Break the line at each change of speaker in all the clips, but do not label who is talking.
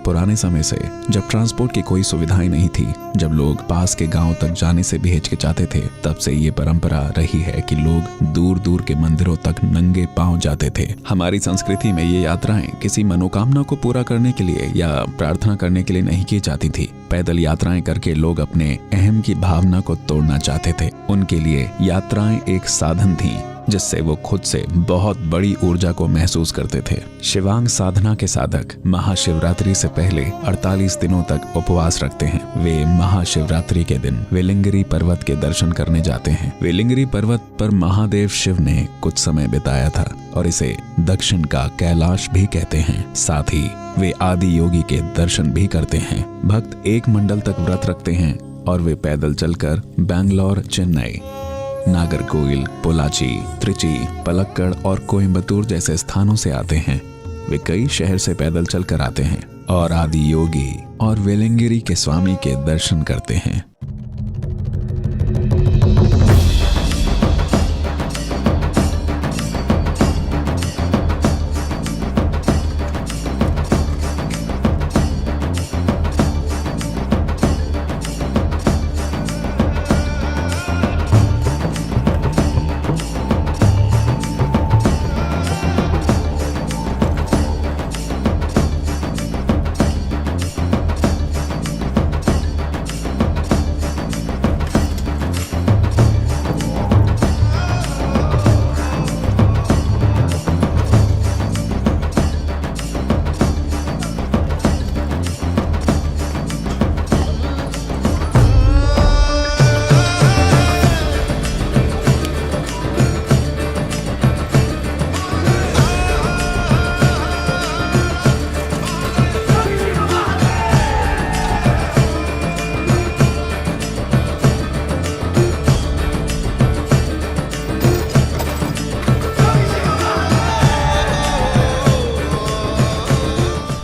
पुराने समय से, जब ट्रांसपोर्ट की कोई सुविधाएं नहीं थी, जब लोग पास के गांव तक जाने से भी हिचकिचाते थे, तब से ये परंपरा रही है कि लोग दूर दूर के मंदिरों तक नंगे पांव जाते थे। हमारी संस्कृति में ये यात्राएं किसी मनोकामना को पूरा करने के लिए या प्रार्थना करने के लिए नहीं की जाती थी। पैदल यात्राएं करके लोग अपने अहम की भावना को तोड़ना चाहते थे। उनके लिए यात्राएं एक साधन थी जिससे वो खुद से बहुत बड़ी ऊर्जा को महसूस करते थे। शिवांग साधना के साधक महाशिवरात्रि से पहले 48 दिनों तक उपवास रखते हैं। वे महाशिवरात्रि के दिन वेलिंगरी पर्वत के दर्शन करने जाते हैं। वेलिंगरी पर्वत पर महादेव शिव ने कुछ समय बिताया था और इसे दक्षिण का कैलाश भी कहते हैं। साथ ही वे आदि योगी के दर्शन भी करते हैं। भक्त एक मंडल तक व्रत रखते हैं और वे पैदल चलकर बैंगलोर, चेन्नई, नागरकोइल, पोलाची, त्रिची, पलक्कड़ और कोयम्बतूर जैसे स्थानों से आते हैं। वे कई शहर से पैदल चलकर आते हैं और आदि योगी और वेलिंगिरी के स्वामी के दर्शन करते हैं।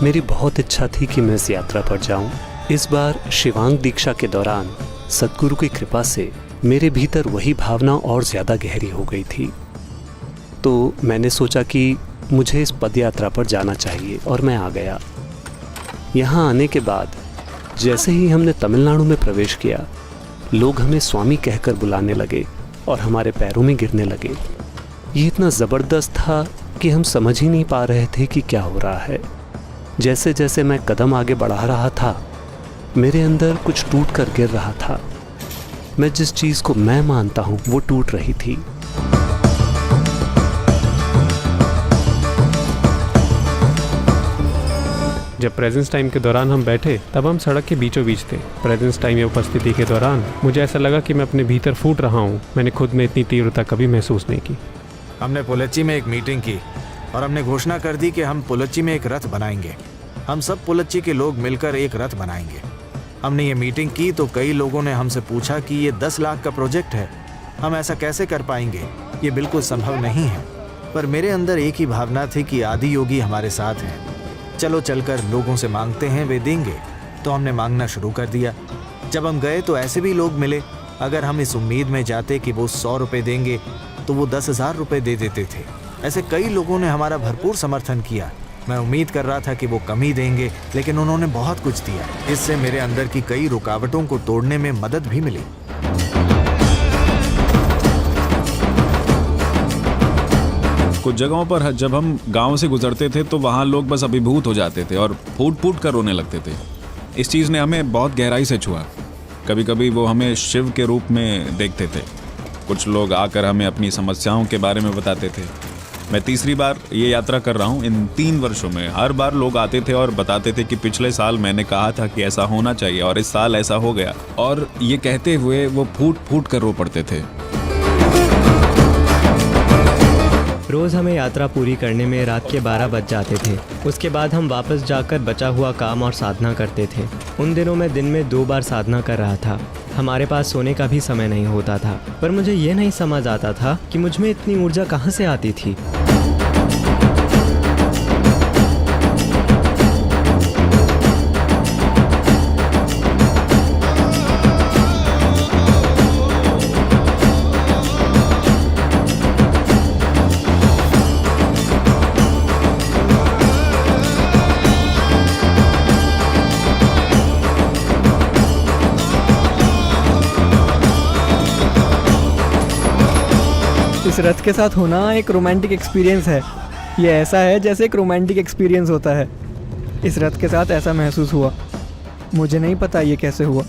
मेरी बहुत इच्छा थी कि मैं इस यात्रा पर जाऊं। इस बार शिवांग दीक्षा के दौरान सद्गुरु की कृपा से मेरे भीतर वही भावना और ज़्यादा गहरी हो गई थी। तो मैंने सोचा कि मुझे इस पद यात्रा पर जाना चाहिए और मैं आ गया। यहाँ आने के बाद जैसे ही हमने तमिलनाडु में प्रवेश किया, लोग हमें स्वामी कहकर बुलाने लगे और हमारे पैरों में गिरने लगे। ये इतना ज़बरदस्त था कि हम समझ ही नहीं पा रहे थे कि क्या हो रहा है। जैसे जैसे मैं कदम आगे बढ़ा रहा था, मेरे अंदर कुछ टूट कर गिर रहा था। मैं जिस चीज़ को मैं मानता हूँ वो टूट रही थी।
जब प्रेजेंस टाइम के दौरान हम बैठे तब हम सड़क के बीचों बीच थे। प्रेजेंस टाइम या उपस्थिति के दौरान मुझे ऐसा लगा कि मैं अपने भीतर फूट रहा हूँ। मैंने खुद में इतनी तीव्रता कभी महसूस नहीं की।
हमने पोलच्ची में एक मीटिंग की और हमने घोषणा कर दी कि हम पोलच्ची में एक रथ बनाएंगे। हम सब पोलच्ची के लोग मिलकर एक रथ बनाएंगे। हमने ये मीटिंग की तो कई लोगों ने हमसे पूछा कि ये 10 लाख का प्रोजेक्ट है, हम ऐसा कैसे कर पाएंगे, ये बिल्कुल संभव नहीं है। पर मेरे अंदर एक ही भावना थी कि आदि योगी हमारे साथ हैं। चलो चलकर लोगों से मांगते हैं, वे देंगे। तो हमने मांगना शुरू कर दिया। जब हम गए तो ऐसे भी लोग मिले। अगर हम इस उम्मीद में जाते कि वो 100 रुपये देंगे तो वो 10,000 रुपये दे देते थे। ऐसे कई लोगों ने हमारा भरपूर समर्थन किया। मैं उम्मीद कर रहा था कि वो कम ही देंगे, लेकिन उन्होंने बहुत कुछ दिया। इससे मेरे अंदर की कई रुकावटों को तोड़ने में मदद भी मिली।
कुछ जगहों पर जब हम गांव से गुजरते थे तो वहाँ लोग बस अभिभूत हो जाते थे और फूट फूट कर रोने लगते थे। इस चीज़ ने हमें बहुत गहराई से छुआ। कभी कभी वो हमें शिव के रूप में देखते थे। कुछ लोग आकर हमें अपनी समस्याओं के बारे में बताते थे। मैं तीसरी बार ये यात्रा कर रहा हूँ इन 3 वर्षों में। हर बार लोग आते थे और बताते थे कि पिछले साल मैंने कहा था कि ऐसा होना चाहिए और इस साल ऐसा हो गया। और ये कहते हुए वो फूट फूट कर रो पड़ते थे।
रोज़ हमें यात्रा पूरी करने में रात के 12 बज जाते थे। उसके बाद हम वापस जाकर बचा हुआ काम और साधना करते थे। उन दिनों में दिन में 2 बार साधना कर रहा था। हमारे पास सोने का भी समय नहीं होता था। पर मुझे ये नहीं समझ आता था कि मुझ में इतनी ऊर्जा कहाँ से आती थी।
इस रथ के साथ होना एक रोमांटिक एक्सपीरियंस है। ये ऐसा है जैसे एक रोमांटिक एक्सपीरियंस होता है। इस रथ के साथ ऐसा महसूस हुआ। मुझे नहीं पता ये कैसे हुआ।